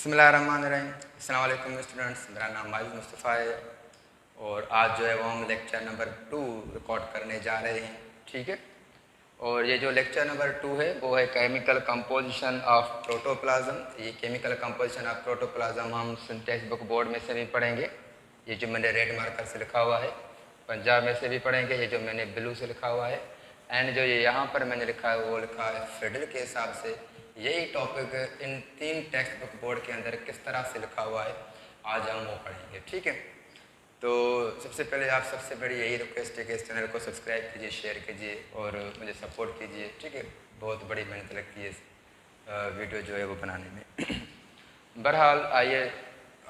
बिस्मिल्लाहिर्रहमानिर्रहीम। अस्सलाम वालेकुम स्टूडेंट्स, मेरा नाम माजिद मुस्तफ़ा है और आज जो है वो हम लेक्चर नंबर 2 रिकॉर्ड करने जा रहे हैं। ठीक है, और ये जो लेक्चर नंबर 2 है वो है केमिकल कंपोजिशन ऑफ प्रोटोप्लाज्म। ये केमिकल कंपोजिशन ऑफ प्रोटोप्लाज्म हम टेक्स्ट बुक बोर्ड में से भी पढ़ेंगे, ये जो मैंने रेड मार्कर से लिखा हुआ है, पंजाब में से भी पढ़ेंगे ये जो मैंने ब्लू से लिखा हुआ है, एंड जो ये यहाँ पर मैंने लिखा है वो लिखा है फेडरल के हिसाब से। यही topic in 3 text book board के अंदर किस तरह से लिखा हुआ है आज हम वो पढ़ेंगे। ठीक है, तो सबसे पहले आप सबसे बड़ी यही रिक्वेस्ट है कि इस चैनल को सब्सक्राइब कीजिए, शेयर कीजिए और मुझे सपोर्ट कीजिए। ठीक है, बहुत बड़ी मेहनत लगती है इस वीडियो जो है वो बनाने में। बहरहाल आइए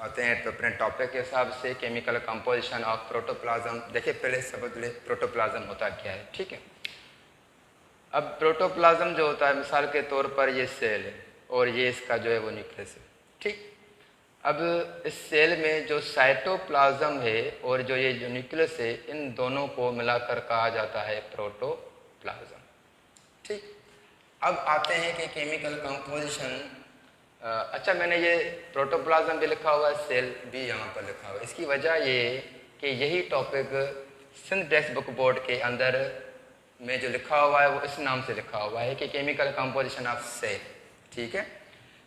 आते हैं तो अपने टॉपिक के हिसाब से केमिकल कंपोजिशन ऑफ प्रोटोप्लाज्म। देखिए पहले समझ ले प्रोटोप्लाज्म होता क्या है। ठीक है, अब प्रोटोप्लाज्म जो होता है मिसाल के तौर पर ये सेल है और ये इसका जो है वो न्यूक्लियस है। ठीक, अब इस सेल में जो साइटोप्लाज्म है और जो ये जो न्यूक्लियस है इन दोनों को मिलाकर कहा जाता है प्रोटोप्लाज्म। ठीक, अब आते हैं कि केमिकल कंपोजिशन। अच्छा, मैंने ये प्रोटोप्लाज्म भी लिखा हुआ है, सेल भी यहाँ पर लिखा हुआ है। इसकी वजह ये कि यही topic Sindh textbook board के अंदर में जो लिखा हुआ है वो इस नाम से लिखा हुआ है कि केमिकल कंपोजिशन ऑफ सेल। ठीक है,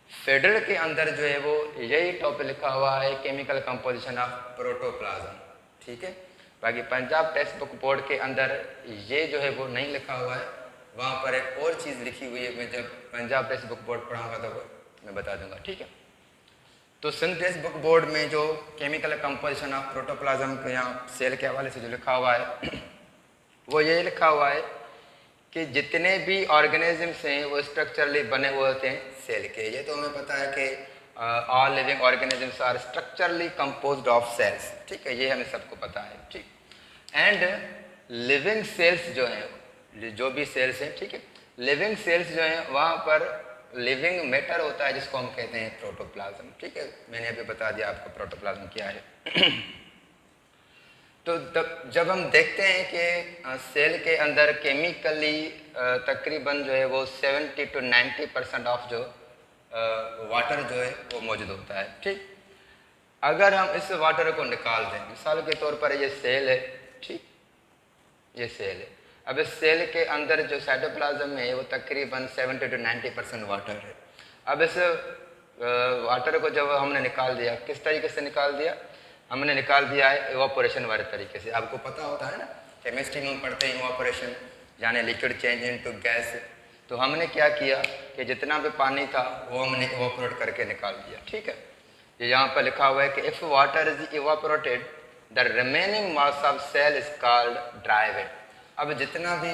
फेडरल के अंदर जो है वो यही टॉपिक लिखा हुआ है केमिकल कंपोजिशन ऑफ प्रोटोप्लाज्म। ठीक है, बाकी पंजाब टेक्स्ट बुक बोर्ड के अंदर ये जो है वो नहीं लिखा हुआ है, वहाँ पर एक और चीज़ लिखी हुई है। मैं जब पंजाब टेक्स्ट बुक बोर्ड पढ़ाऊँगा तो मैं बता दूंगा। ठीक है, तो सिंध टेक्स्ट बुक बोर्ड में जो केमिकल कंपोजिशन ऑफ प्रोटोप्लाज्म के यहाँ सेल के हवाले से जो लिखा हुआ है वो ये लिखा हुआ है कि जितने भी ऑर्गेनिजम्स हैं वो स्ट्रक्चरली बने हुए होते हैं सेल के। ये तो हमें पता है कि all living organisms are structurally composed of cells. ठीक है, ये हमें सबको पता है। ठीक, एंड लिविंग सेल्स जो हैं, जो भी सेल्स हैं, ठीक है, लिविंग सेल्स जो हैं वहाँ पर लिविंग मैटर होता है जिसको हम कहते हैं प्रोटोप्लाज्म। ठीक है, मैंने अभी बता दिया आपको प्रोटोप्लाज्म क्या है। तो जब हम देखते हैं कि सेल के अंदर केमिकली तकरीबन जो है वो 70 to 90% ऑफ जो वाटर जो है वो मौजूद होता है। ठीक, अगर हम इस वाटर को निकाल दें, मिसाल के तौर पर ये सेल है। ठीक, ये सेल है। अब इस सेल के अंदर जो साइटोप्लाज्म है वो तकरीबन 70 to 90% वाटर है। अब इस वाटर को जब हमने निकाल दिया, किस तरीके से निकाल दिया? हमने निकाल दिया है इवापोरेशन वाले तरीके से। आपको पता होता है ना, केमिस्ट्री में हम पढ़ते हैं इवापोरेशन, यानी लिक्विड चेंज इनटू गैस। तो हमने क्या किया कि जितना भी पानी था वो हमने इवापोरेट करके निकाल दिया। ठीक है, ये यहाँ पर लिखा हुआ है कि if water is evaporated the remaining mass of cell is called dry weight. अब जितना भी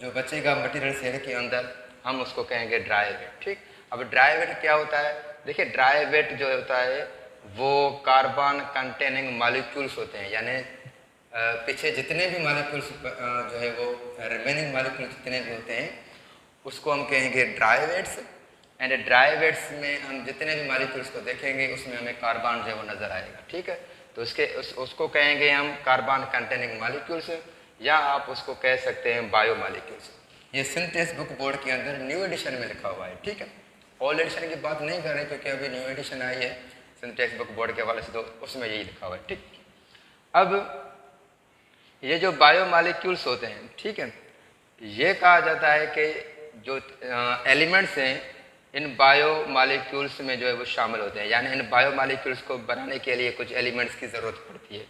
जो बचेगा मटेरियल सेल के अंदर हम उसको कहेंगे ड्राई वेट। ठीक, अब ड्राई वेट क्या होता है? देखिए ड्राई वेट जो होता है वो कार्बन कंटेनिंग मॉलिक्यूल्स होते हैं, यानी पीछे जितने भी मॉलिक्यूल्स जो है वो रिमेनिंग मॉलिक्यूल्स जितने भी होते हैं उसको हम कहेंगे dry weights. And dry weights में हम जितने भी मॉलिक्यूल्स को देखेंगे उसमें हमें कार्बन जो है वो नज़र आएगा। ठीक है, तो उसको कहेंगे हम कार्बन कंटेनिंग मॉलिक्यूल्स, या आप उसको कह सकते हैं बायो मॉलिक्यूल्स। ये सिंध टेक्स्ट बुक बोर्ड के अंदर न्यू एडिशन में लिखा हुआ है। ठीक है, ओल्ड एडिशन की बात नहीं कर रहे क्योंकि अभी न्यू एडिशन आई है सिंध टेक्स्ट बुक बोर्ड के हवाले से, तो उसमें यही लिखा हुआ है। ठीक, अब ये जो बायो मॉलिक्यूल्स होते हैं, ठीक है, ये कहा जाता है कि जो एलिमेंट्स हैं इन बायो मॉलिक्यूल्स में जो है वो शामिल होते हैं, यानी इन बायो मॉलिक्यूल्स को बनाने के लिए कुछ एलिमेंट्स की ज़रूरत पड़ती है।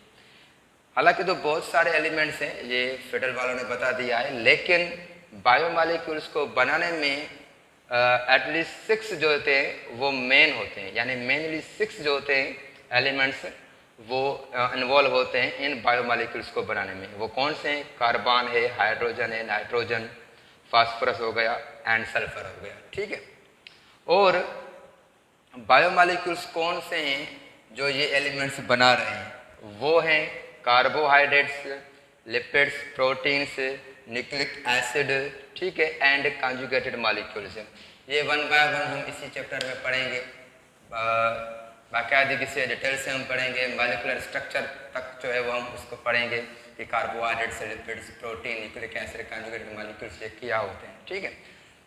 हालांकि तो बहुत सारे एलिमेंट्स हैं, ये फेडरल वालों ने बता दिया है, लेकिन बायो मॉलिक्यूल्स को बनाने में एटलीस्ट 6 जो होते हैं वो मेन होते हैं, यानी मेनली 6 जो होते हैं एलिमेंट्स वो इन्वॉल्व होते हैं इन बायो मॉलिक्यूल्स को बनाने में। वो कौन से हैं? कार्बन है, हाइड्रोजन है, नाइट्रोजन, फास्फोरस हो गया एंड सल्फर हो गया। ठीक है, और बायो मॉलिक्यूल्स कौन से हैं जो ये एलिमेंट्स बना रहे हैं? वो हैं carbohydrates, lipids, proteins, nucleic acid, ठीक है, एंड कॉन्जुगेटेड मॉलिक्यूल्स। ये 1 बाय 1 हम इसी चैप्टर में पढ़ेंगे, बाकायदगी से डिटेल से हम पढ़ेंगे। मॉलिक्यूलर स्ट्रक्चर तक जो है वो हम उसको पढ़ेंगे कि carbohydrates, lipids, protein, nucleic acid, conjugated molecules ये क्या होते हैं। ठीक है,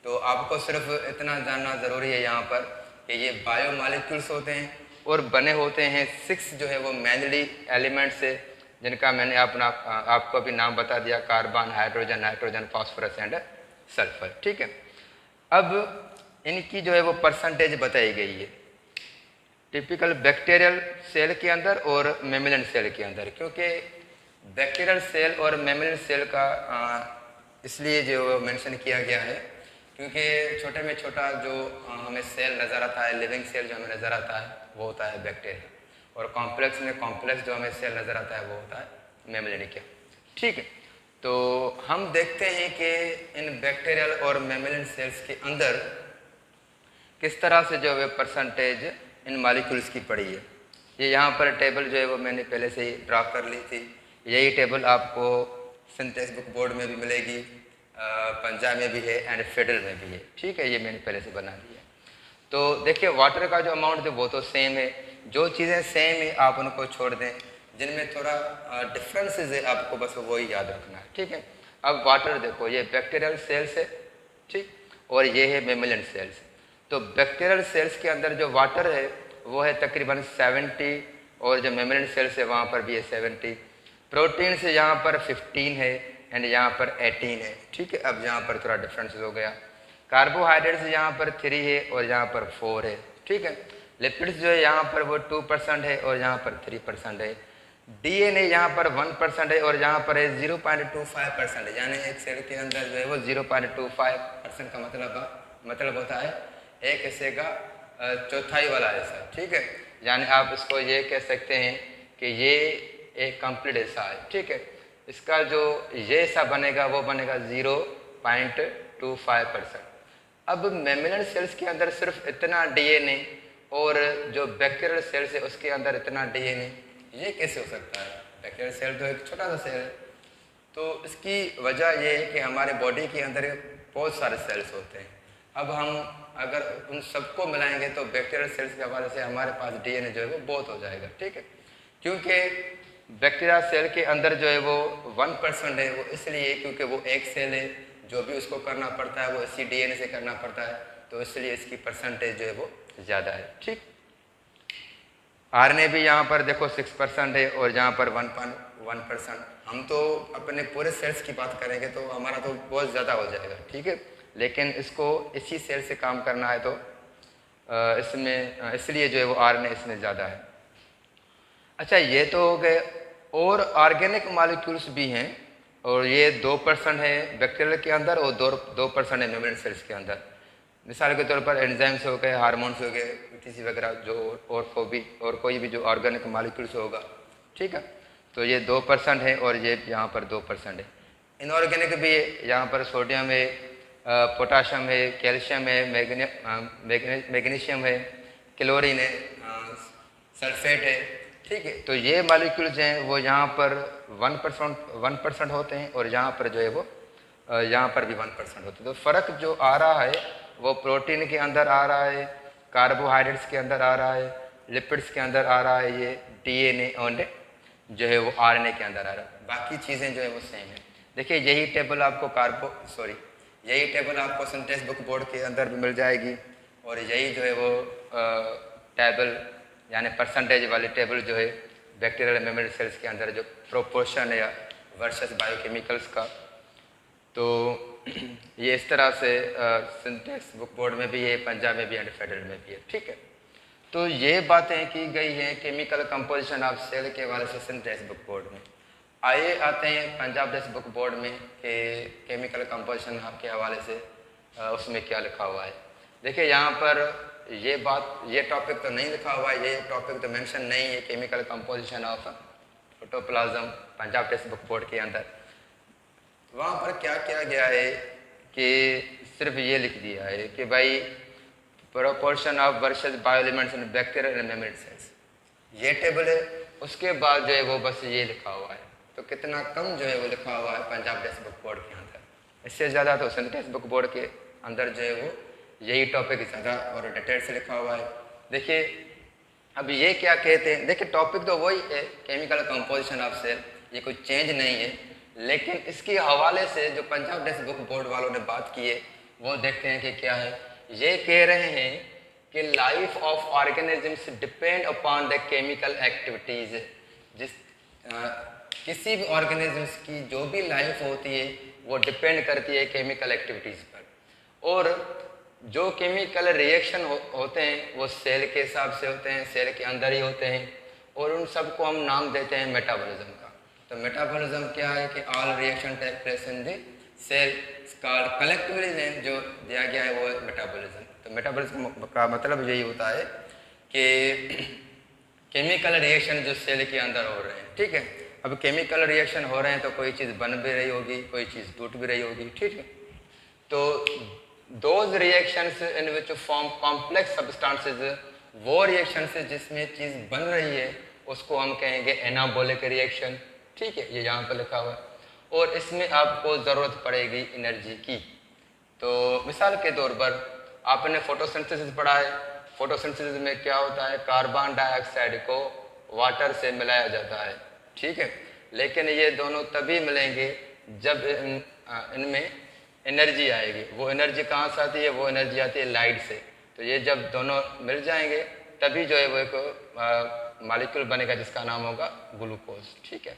तो आपको सिर्फ इतना जानना ज़रूरी है यहाँ पर कि ये बायो मॉलिक्यूल्स होते हैं और बने होते हैं 6 जो है वो मेनली एलिमेंट से, जिनका मैंने आपको अभी नाम बता दिया, carbon, hydrogen, nitrogen, phosphorus and sulphur. ठीक है, अब इनकी जो है वो परसेंटेज बताई गई है टिपिकल बैक्टीरियल सेल के अंदर और मेमिलियन सेल के अंदर, क्योंकि बैक्टीरियल सेल और मेमिलियन सेल का इसलिए जो मेंशन किया गया है क्योंकि छोटे में छोटा जो हमें सेल नज़र आता है, लिविंग सेल जो हमें नज़र आता है वो होता है बैक्टीरिया, और कॉम्प्लेक्स में कॉम्प्लेक्स जो हमें सेल नज़र आता है वो होता है मेमिलियन का। ठीक है, तो हम देखते हैं कि इन बैक्टीरियल और मेमिलियन सेल्स के अंदर किस तरह से जो है परसेंटेज इन मॉलिक्यूल्स की पड़ी है। ये यहाँ पर टेबल जो है वो मैंने पहले से ही ड्रा कर ली थी। यही टेबल आपको सिंथेस बुक बोर्ड में भी मिलेगी, पंजाब में भी है एंड फेडरल में भी है। ठीक है, ये मैंने पहले से बना लिया। तो देखिए वाटर का जो अमाउंट है वो तो सेम है, जो चीज़ें सेम है आप उनको छोड़ दें, जिनमें थोड़ा डिफरेंसेस है आपको बस वही याद रखना है। ठीक है, अब वाटर देखो, ये बैक्टीरियल सेल्स है, ठीक, और ये है मेमिलियन सेल्स। तो बैक्टीरियल सेल्स के अंदर जो वाटर है वो है तकरीबन 70, और जो मेमिलियन सेल्स है वहाँ पर भी है 70। प्रोटीन से यहाँ पर 15 है एंड यहाँ पर 18 है। ठीक है, अब यहाँ पर थोड़ा डिफरेंस हो गया। कार्बोहाइड्रेट्स यहाँ पर 3 है और यहाँ पर 4 है। ठीक है, लिपिड्स जो है यहाँ पर वो 2% है और यहाँ पर 3% है। डीएनए यहाँ पर 1% है और यहाँ पर है 0.25% है, यानी एक सेल के अंदर जो है वो 0.25% का मतलब होता है एक हिस्से का चौथाई वाला हिस्सा। ठीक है, यानी आप इसको ये कह सकते हैं कि ये एक कंप्लीट हिस्सा है। ठीक है, इसका जो ये हिस्सा बनेगा वो बनेगा 0.25%। अब मेमिलियन सेल्स के अंदर सिर्फ इतना डीएनए और जो बैक्टीरियल सेल्स है उसके अंदर इतना डीएनए, ये कैसे हो सकता है? बैक्टीरियल सेल तो एक छोटा सा सेल है। तो इसकी वजह ये है कि हमारे बॉडी के अंदर बहुत सारे सेल्स होते हैं। अब हम अगर उन सबको मिलाएंगे तो बैक्टीरियल सेल्स के हवाले से हमारे पास डीएनए जो है वो बहुत हो जाएगा। ठीक है, क्योंकि बैक्टीरिया सेल के अंदर जो है वो 1% है, वो इसलिए क्योंकि वो एक सेल है, जो भी उसको करना पड़ता है वो इसी डीएनए से करना पड़ता है, तो इसलिए इसकी परसेंटेज जो है वो ज़्यादा है। ठीक, आरएनए भी यहाँ पर देखो 6% है और यहाँ पर 1.1%। हम तो अपने पूरे सेल्स की बात करेंगे तो हमारा तो बहुत ज़्यादा हो जाएगा। ठीक है, लेकिन इसको इसी सेल से काम करना है तो इसमें इसलिए जो है वो आरएनए इसमें ज़्यादा है। अच्छा, ये तो हो गए, और ऑर्गेनिक मॉलिक्यूल्स भी हैं, और ये 2% है बैक्टीरिया के अंदर और 2% है मेमिलियन सेल्स के अंदर। मिसाल के तौर पर एंजाइम्स हो गए, हार्मोन्स हो गए, टीसी वगैरह जो और कोई भी जो ऑर्गेनिक मॉलिक्यूल्स होगा। ठीक है, तो ये 2% है और ये यहाँ पर 2% है। इनऑर्गेनिक भी है, यहाँ पर सोडियम है, पोटाशियम है, कैल्शियम है, मैग्नीशियम है, क्लोरीन है, सल्फेट है। ठीक है, तो ये मॉलिक्यूल्स हैं वो यहाँ पर 1% होते हैं और यहाँ पर जो है वो यहाँ पर भी 1% होते हैं। तो फ़र्क जो आ रहा है वो प्रोटीन के अंदर आ रहा है, कार्बोहाइड्रेट्स के अंदर आ रहा है, लिपिड्स के अंदर आ रहा है, ये डीएनए और जो है वो आरएनए के अंदर आ रहा है। बाकी चीज़ें जो है वो सेम है। देखिए यही टेबल आपको सिंथेस बुक बोर्ड के अंदर भी मिल जाएगी, और यही जो है वो टेबल यानी परसेंटेज वाली टेबल जो है बैक्टीरियल मेमिलियन सेल्स के अंदर जो प्रोपोर्शन है वर्सेस बायोकेमिकल्स का, तो ये इस तरह से सिंथेस बुक बोर्ड में भी है, पंजाब में भी एंड फेडरल में भी है। ठीक है, तो ये बातें की गई हैं केमिकल कंपोजिशन ऑफ सेल के हवाले से सिंथेस बुक बोर्ड में। आइए आते हैं पंजाब टेस्ट बुक बोर्ड में कि केमिकल कंपोजिशन के हवाले से उसमें क्या लिखा हुआ है। देखिए यहाँ पर ये टॉपिक तो नहीं लिखा हुआ है, ये टॉपिक तो मेंशन नहीं है chemical composition of protoplasm Punjab textbook board के अंदर। वहाँ पर क्या किया गया है कि सिर्फ ये लिख दिया है कि भाई proportion of versus bio elements in bacterial and mammalian cells, ये टेबल है। उसके बाद जो है वो बस ये लिखा हुआ है, तो कितना कम जो है वो लिखा हुआ है पंजाब टेस्ट बुक बोर्ड के अंदर। इससे ज़्यादा तो सिंथेस बुक बोर्ड के अंदर जो है वो यही टॉपिक ज़्यादा और डिटेल से लिखा हुआ है। देखिए अब ये क्या कहते हैं, देखिए टॉपिक तो वही है केमिकल कंपोजिशन ऑफ सेल, ये कोई चेंज नहीं है, लेकिन इसके हवाले से जो पंजाब टेस्ट बुक बोर्ड वालों ने बात की है वो देखते हैं कि क्या है। ये कह रहे हैं कि life of organisms depend upon the chemical activities. किसी भी ऑर्गेनिजम्स की जो भी लाइफ होती है वो डिपेंड करती है केमिकल एक्टिविटीज़ पर, और जो केमिकल रिएक्शन होते हैं वो सेल के हिसाब से होते हैं, सेल के अंदर ही होते हैं, और उन सबको हम नाम देते हैं मेटाबॉलिज्म का। तो मेटाबॉलिज्म क्या है कि all reaction take place in the cell called collectively name जो दिया गया है वो है मेटाबॉलिज्म। तो मेटाबॉलिज्म का मतलब यही होता है कि केमिकल रिएक्शन जो सेल के अंदर हो रहे हैं, ठीक है। अब केमिकल रिएक्शन हो रहे हैं तो कोई चीज़ बन भी रही होगी, कोई चीज़ टूट भी रही होगी, ठीक है। तो those reactions in which form complex substances, वो रिएक्शंस जिसमें चीज़ बन रही है उसको हम कहेंगे एनाबॉलिक रिएक्शन, ठीक है। ये यहाँ पर लिखा हुआ है, और इसमें आपको ज़रूरत पड़ेगी एनर्जी की। तो मिसाल के तौर पर आपने फोटोसिंथेसिस पढ़ा है। फोटोसिंथेसिस में क्या होता है, कार्बन डाइऑक्साइड को वाटर से मिलाया जाता है, ठीक है। लेकिन ये दोनों तभी मिलेंगे जब इनमें एनर्जी आएगी। वो एनर्जी कहाँ से आती है, वो एनर्जी आती है लाइट से। तो ये जब दोनों मिल जाएंगे तभी जो है वो एक मॉलिक्यूल बनेगा जिसका नाम होगा ग्लूकोज, ठीक है।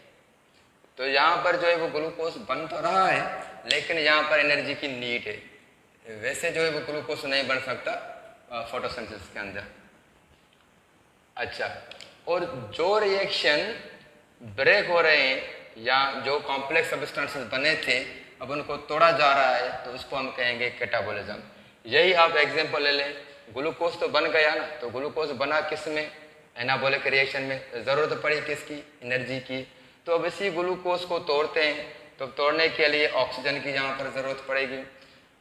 तो यहाँ पर जो है वो ग्लूकोज बन तो रहा है, लेकिन यहाँ पर एनर्जी की नीड है। वैसे जो है वो ग्लूकोज नहीं बन सकता फोटोसिंथेसिस के अंदर। अच्छा, और जो रिएक्शन ब्रेक हो रहे हैं या जो कॉम्प्लेक्स सब्सटेंसेस बने थे अब उनको तोड़ा जा रहा है तो उसको हम कहेंगे कैटाबॉलिज्म। यही आप एग्जांपल ले लें, ग्लूकोज तो बन गया ना, तो ग्लूकोज बना किस में, एनाबॉलिक रिएक्शन में। ज़रूरत पड़ी किसकी, एनर्जी की। तो अब इसी ग्लूकोज को तोड़ते हैं, तो तोड़ने के लिए ऑक्सीजन की यहाँ पर ज़रूरत पड़ेगी।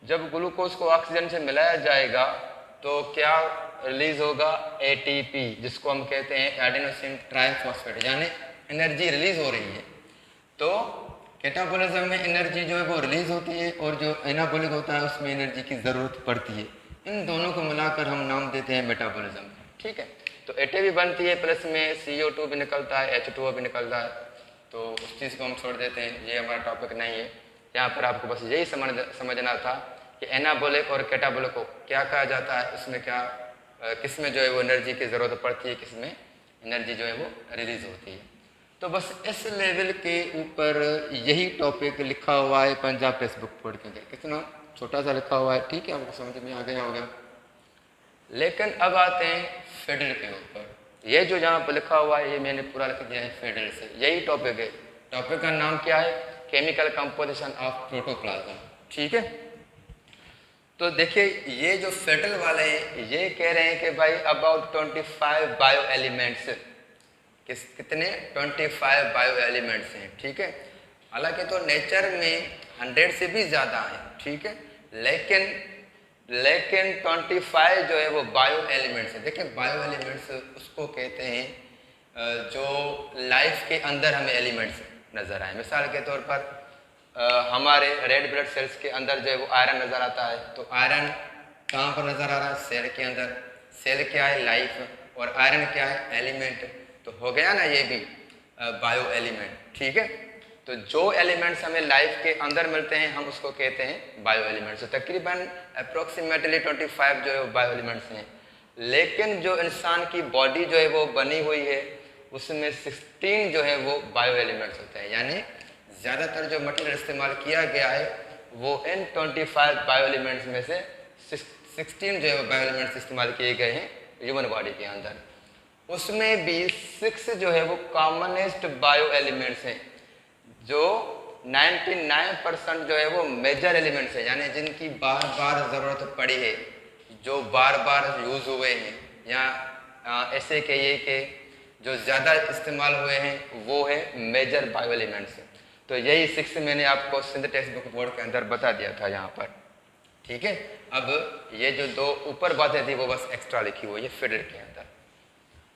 जब ग्लूकोज को ऑक्सीजन से मिलाया जाएगा तो क्या रिलीज होगा, ATP, जिसको हम कहते हैं एडेनोसिन ट्राइफॉस्फेट, यानी एनर्जी रिलीज हो रही है। तो कैटाबॉलिज्म में एनर्जी जो है वो रिलीज होती है, और जो एनाबॉलिक होता है उसमें एनर्जी की ज़रूरत पड़ती है। इन दोनों को मिलाकर हम नाम देते हैं मेटाबॉलिज्म, ठीक है। तो ATP बनती है, प्लस में CO2 भी निकलता है, H2O भी निकलता है। तो उस चीज़ को हम छोड़ देते हैं, ये हमारा टॉपिक नहीं है। यहाँ पर आपको बस यही समझना था कि एनाबॉलिक और कैटाबॉलिक को क्या कहा जाता है, उसमें क्या किस में जो है वो एनर्जी की ज़रूरत पड़ती है, किस में एनर्जी जो है वो रिलीज होती है। तो बस इस लेवल के ऊपर यही टॉपिक लिखा हुआ है पंजाब टेक्स्ट बुक बोर्ड के अंदर। कितना छोटा सा लिखा हुआ है, ठीक है, आपको समझ में आ गया होगा। लेकिन अब आते हैं फेडर के ऊपर। ये जो जहाँ पर लिखा हुआ है ये मैंने पूरा लिख दिया है फेडर से, यही टॉपिक है। टॉपिक का नाम क्या है, केमिकल कंपोजिशन ऑफ प्रोटोप्लाज्म, ठीक है। तो देखिए ये जो फेडरल वाले हैं ये कह रहे हैं कि भाई अबाउट 25 बायो एलिमेंट्स, कितने 25 बायो एलिमेंट्स हैं, ठीक है। हालांकि तो नेचर में 100 से भी ज़्यादा है, ठीक है, लेकिन 25 जो है वो बायो एलिमेंट्स है। देखिए बायो एलिमेंट्स उसको कहते हैं जो लाइफ के अंदर हमें एलिमेंट्स नज़र आए। मिसाल के तौर पर हमारे रेड ब्लड सेल्स के अंदर जो है वो आयरन नज़र आता है। तो आयरन कहाँ पर नज़र आ रहा है, सेल के अंदर। सेल क्या है, लाइफ, और आयरन क्या है, एलिमेंट। तो हो गया ना ये भी बायो एलिमेंट, ठीक है। तो जो एलिमेंट्स हमें लाइफ के अंदर मिलते हैं हम उसको कहते हैं बायो एलिमेंट्स। तो तकरीबन अप्रोक्सीमेटली 25 जो है वो बायो एलिमेंट्स हैं। लेकिन जो इंसान की बॉडी जो है वो बनी हुई है उसमें 16 जो है वो बायो एलिमेंट्स होते हैं। यानी ज़्यादातर जो मटेरियल इस्तेमाल किया गया है वो इन 25 बायो एलिमेंट्स में से 16 जो है वो बायो एलिमेंट्स इस्तेमाल किए गए हैं ह्यूमन बॉडी के अंदर। उसमें भी 6 जो है वो कॉमनेस्ट बायो एलिमेंट्स हैं, जो 99% जो है वो मेजर एलिमेंट्स हैं, यानी जिनकी बार बार ज़रूरत पड़ी है, जो बार बार यूज़ हुए हैं, या ऐसे कहिए कि जो ज़्यादा इस्तेमाल हुए हैं वो है मेजर बायो एलिमेंट्स। तो यही 6 मैंने आपको सिंध टेक्स्ट बुक बोर्ड के अंदर बता दिया था यहाँ पर, ठीक है। अब ये जो 2 ऊपर बातें थी वो बस एक्स्ट्रा लिखी हुई है फेडर के अंदर।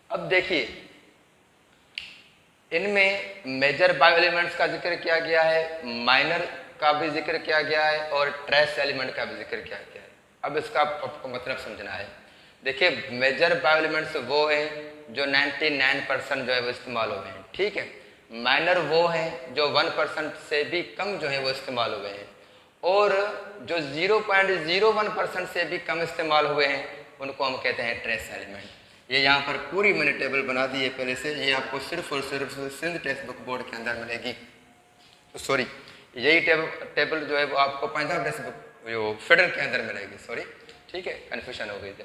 अब देखिए इनमें मेजर बायो एलिमेंट्स का जिक्र किया गया है, माइनर का भी जिक्र किया गया है, और ट्रेस एलिमेंट का भी जिक्र किया गया है। अब इसका आपको मतलब समझना है। देखिए मेजर बायो एलिमेंट्स वो हैं जो 99% जो है वो इस्तेमाल हुए हैं, ठीक है। माइनर वो हैं जो 1% से भी कम जो है वो इस्तेमाल हुए हैं, और जो 0.01% से भी कम इस्तेमाल हुए हैं उनको हम कहते हैं ट्रेस एलिमेंट। ये यहाँ पर पूरी मैंने टेबल बना दी है पहले से, ये आपको सिर्फ और सिर्फ सिंध टेक्स्ट बुक बोर्ड के अंदर मिलेगी। तो सॉरी, यही टेबल जो है वो आपको पंजाब टेक्स्ट बुक जो फेडरल के अंदर मिलेगी। सॉरी, ठीक है, कन्फ्यूजन हो गई थी।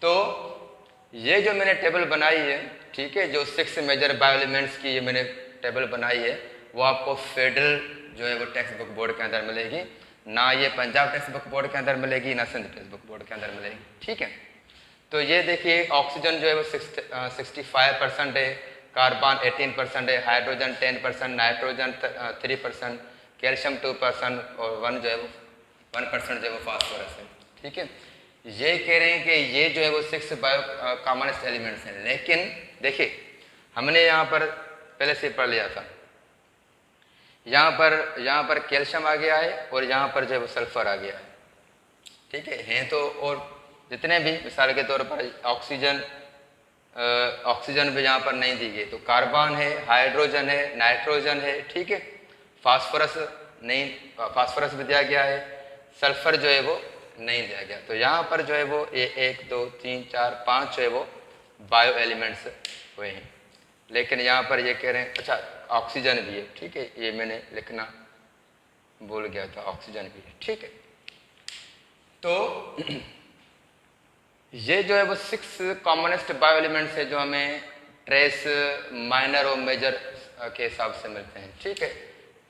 तो ये जो मैंने टेबल बनाई है, ठीक है, जो 6 मेजर बायो एलिमेंट्स की ये मैंने टेबल बनाई है, वो आपको फेडरल जो है वो टेक्स्ट बुक बोर्ड के अंदर मिलेगी, ना ये पंजाब टेक्स्ट बुक बोर्ड के अंदर मिलेगी, ना सिंध टेक्स्ट बुक बोर्ड के अंदर मिलेगी। ठीक है, तो ये देखिए ऑक्सीजन जो है वो 65% है, कार्बन 18% है, हाइड्रोजन 10%, नाइट्रोजन 3%, कैल्शियम 2% और 1% जो है वो फास्फोरस है। ठीक है, ये कह रहे हैं कि ये जो है वो 6 बायो कॉमनेस्ट एलिमेंट्स हैं, लेकिन देखिए हमने यहाँ पर पहले से पढ़ लिया था, यहाँ पर कैल्शियम आ गया है और यहाँ पर जो है वो सल्फर आ गया है। ठीक है, हैं तो और जितने भी, मिसाल के तौर पर ऑक्सीजन भी यहाँ पर नहीं दी गई, तो कार्बन है, हाइड्रोजन है, नाइट्रोजन है, ठीक है, फास्फोरस नहीं, फास्फोरस भी दिया गया है, सल्फर जो है वो नहीं दिया गया। तो यहाँ पर जो है वो ये 1 2 3 4 5 जो है वो बायो एलिमेंट्स हुए हैं, लेकिन यहाँ पर ये कह रहे हैं, अच्छा ऑक्सीजन भी है, ठीक है, ये मैंने लिखना भूल गया था, ऑक्सीजन भी है। ठीक है, तो ये जो है वो 6 कॉमनेस्ट बायो एलिमेंट्स है जो हमें ट्रेस, माइनर और मेजर के हिसाब से मिलते हैं। ठीक है,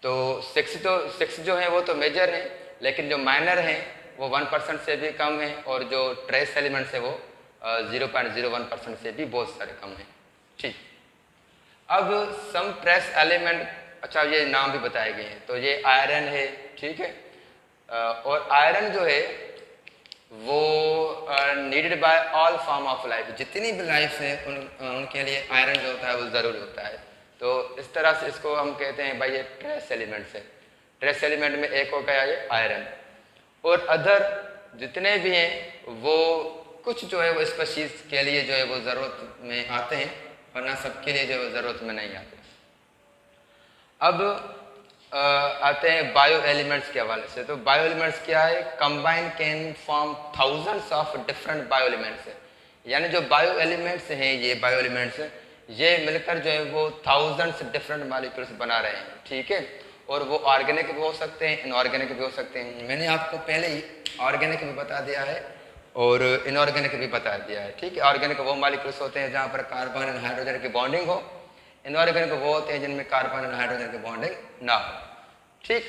तो 6 जो है वो तो मेजर हैं, लेकिन जो माइनर हैं वो 1% से भी कम है, और जो ट्रेस एलिमेंट्स है वो 0.01% से भी बहुत सारे कम हैं। ठीक, अब सम ट्रेस एलिमेंट, अच्छा ये नाम भी बताए गए हैं, तो ये आयरन है, ठीक है, और आयरन जो है वो needed bye all form of life, जितनी भी लाइफ है उनके लिए आयरन जो होता है वो ज़रूरी होता है। तो इस तरह से इसको हम कहते हैं भाई ये ट्रेस एलिमेंट्स है। ट्रेस एलिमेंट में एक हो गया ये आयरन, और अदर जितने भी हैं वो कुछ जो है वो स्पीशीज के लिए जो है वो ज़रूरत में आते हैं, वरना सबके लिए जो है ज़रूरत में नहीं आते। अब आते हैं बायो एलिमेंट्स के हवाले से। तो बायो एलिमेंट्स क्या है? Combine can form thousands of different bio elements है, यानी जो बायो एलिमेंट्स हैं, ये बायो एलिमेंट्स ये मिलकर जो है वो थाउजेंड्स डिफरेंट मॉलिक्यूल्स बना रहे हैं। ठीक है, और वो ऑर्गेनिक भी हो सकते हैं, इनऑर्गेनिक भी हो सकते हैं। मैंने आपको पहले ही ऑर्गेनिक भी बता दिया है और इनऑर्गेनिक भी बता दिया है। ठीक है, ऑर्गेनिक वो मॉलिक्यूल्स होते हैं जहाँ पर कार्बन और हाइड्रोजन की बॉन्डिंग हो, इनऑर्गेनिक वो होते हैं जिनमें कार्बन और हाइड्रोजन की बॉन्डिंग ना हो। ठीक,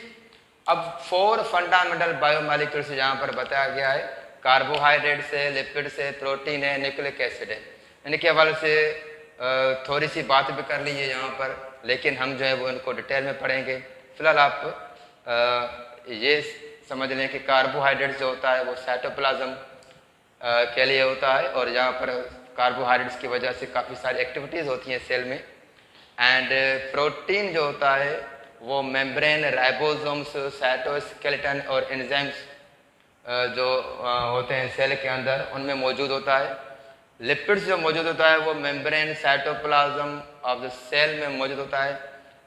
अब 4 फंडामेंटल बायोमॉलिक्यूल्स यहाँ पर बताया गया है, कार्बोहाइड्रेट्स है, लिपिड्स है, प्रोटीन है, न्यूक्लिक एसिड है। इनके हवाले से थोड़ी सी बात भी कर ली है यहाँ पर, लेकिन हम जो है वो इनको डिटेल में पढ़ेंगे। फिलहाल आप ये समझ लें कि कार्बोहाइड्रेट्स जो होता है वो साइटोप्लाज्म के लिए होता है, और यहाँ पर कार्बोहाइड्रेट्स की वजह से काफ़ी सारी एक्टिविटीज़ होती हैं सेल में। एंड प्रोटीन जो होता है वो मेम्ब्रेन, राइबोसोम्स, साइटोस्केलेटन और एंजाइम्स जो होते हैं सेल के अंदर उनमें मौजूद होता है। लिपिड्स जो मौजूद होता है वो membrane, cytoplasm of the cell में मौजूद होता है।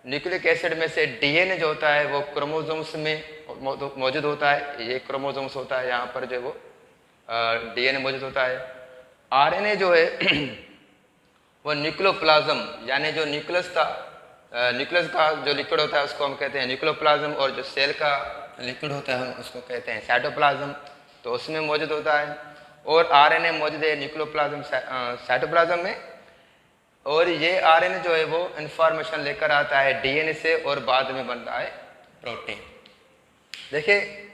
न्यूक्लिक एसिड में से डीएनए जो होता है वो क्रोमोसोम्स में मौजूद होता है, ये क्रोमोसोम्स होता है, यहाँ पर जो वो डीएनए मौजूद होता है। आरएनए जो है वो न्यूक्लियोप्लाज्म, यानी जो न्यूक्लियस का जो लिक्विड होता है उसको हम कहते हैं न्यूक्लियोप्लाज्म, और जो सेल का लिक्विड होता है उसको कहते हैं साइटोप्लाज्म, तो उसमें मौजूद होता है। और आरएनए मौजूद है न्यूक्लियोप्लाज्म, साइटोप्लाज्म में, और ये आरएनए जो है वो इंफॉर्मेशन लेकर आता है डीएनए से और बाद में बनता है प्रोटीन। देखिए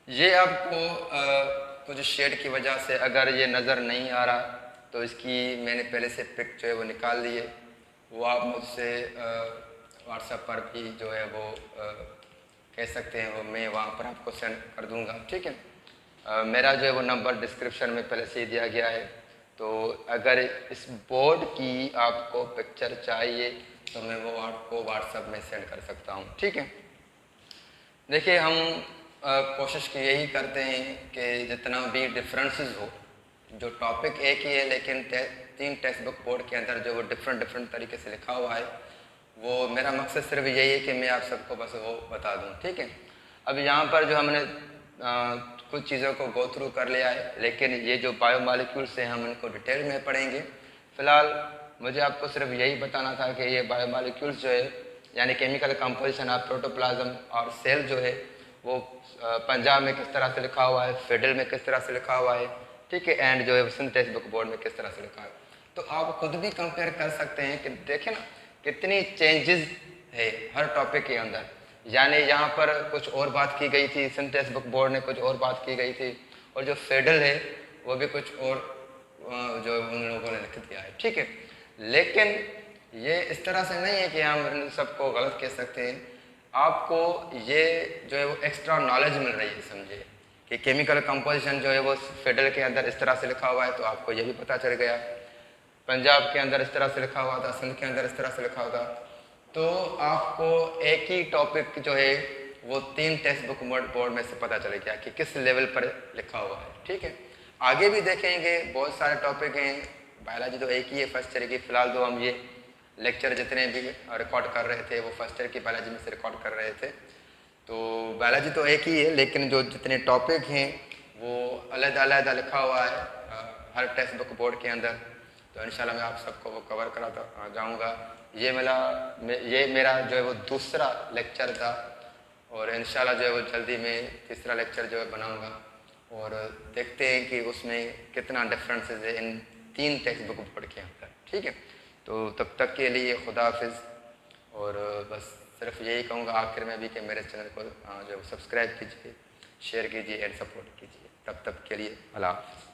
ये आपको कुछ शेड की वजह से अगर ये नज़र नहीं आ रहा तो इसकी मैंने पहले से पिक जो है वो निकाल ली है, वो आप मुझसे व्हाट्सएप पर भी जो है वो कह सकते हैं, वो मैं वहाँ पर आपको सेंड कर दूँगा। ठीक है, मेरा जो है वो नंबर डिस्क्रिप्शन में पहले से ही दिया गया है, तो अगर इस बोर्ड की आपको पिक्चर चाहिए तो मैं वो आपको व्हाट्सएप में सेंड कर सकता हूँ। ठीक है, देखिए हम कोशिश की यही करते हैं कि जितना भी डिफरेंसेस हो, जो टॉपिक एक ही है लेकिन 3 टेक्स्ट बुक बोर्ड के अंदर जो वो डिफरेंट तरीके से लिखा हुआ है, वो मेरा मकसद सिर्फ यही है कि मैं आप सबको बस वो बता दूं। ठीक है, अब यहाँ पर जो हमने कुछ चीज़ों को गो थ्रू कर लिया है, लेकिन ये जो बायोमॉलिक्यूल्स हैं हम इनको डिटेल में पढ़ेंगे। फ़िलहाल मुझे आपको सिर्फ यही बताना था कि ये बायोमॉलिक्यूल्स जो है यानी केमिकल कंपोजिशन ऑफ प्रोटोप्लाज्म और सेल जो है वो पंजाब में किस तरह से लिखा हुआ है, फेडरल में किस तरह से लिखा हुआ है, ठीक है, एंड जो है सिंथ टेक्स्ट बुक बोर्ड में किस तरह से लिखा है। तो आप खुद भी कंपेयर कर सकते हैं कि देखें ना कितनी चेंजेस है हर टॉपिक के अंदर। यानी यहाँ पर कुछ और बात की गई थी, सिंथ टेक्स्ट बुक बोर्ड ने कुछ और बात की गई थी, और जो फेडरल है वो भी कुछ और जो उन लोगों ने लिख दिया है, ठीक है। लेकिन ये इस तरह से नहीं है कि हम इन सबको गलत कह सकते हैं। आपको ये जो है वो एक्स्ट्रा नॉलेज मिल रही है, समझिए कि केमिकल कंपोजिशन जो है वो फेडरल के अंदर इस तरह से लिखा हुआ है, तो आपको ये भी पता चल गया। पंजाब के अंदर इस तरह से लिखा हुआ था, सिंध के अंदर इस तरह से लिखा हुआ था। तो आपको एक ही टॉपिक जो है वो 3 टेक्स्ट बुक बोर्ड में से पता चल गया कि किस लेवल पर लिखा हुआ है, ठीक है। आगे भी देखेंगे, बहुत सारे टॉपिक हैं। बायोलॉजी तो एक ही है फर्स्ट ईयर की। फ़िलहाल तो हम ये लेक्चर जितने भी रिकॉर्ड कर रहे थे वो फर्स्ट ईयर की बायोलॉजी में से रिकॉर्ड कर रहे थे। तो बायोलॉजी तो एक ही है, लेकिन जो जितने टॉपिक हैं वो अलग-अलग लिखा हुआ है हर टेक्स्ट बुक बोर्ड के अंदर। तो इंशाल्लाह मैं आप सबको वो कवर कराता जाऊँगा। ये मेरा जो है वो दूसरा लेक्चर था, और इंशाल्लाह जो है वो जल्दी मैं तीसरा लेक्चर जो है बनाऊँगा, और देखते हैं कि उसमें कितना डिफरेंसेस है इन 3 टेक्स्ट बुक बोर्ड के अंदर, ठीक है। तो तब तक के लिए खुदा हाफिज़। और बस सिर्फ यही कहूँगा आखिर में भी कि मेरे चैनल को जो सब्सक्राइब कीजिए, शेयर कीजिए एंड सपोर्ट कीजिए। तब तक के लिए अल्लाह हाफ़िज़।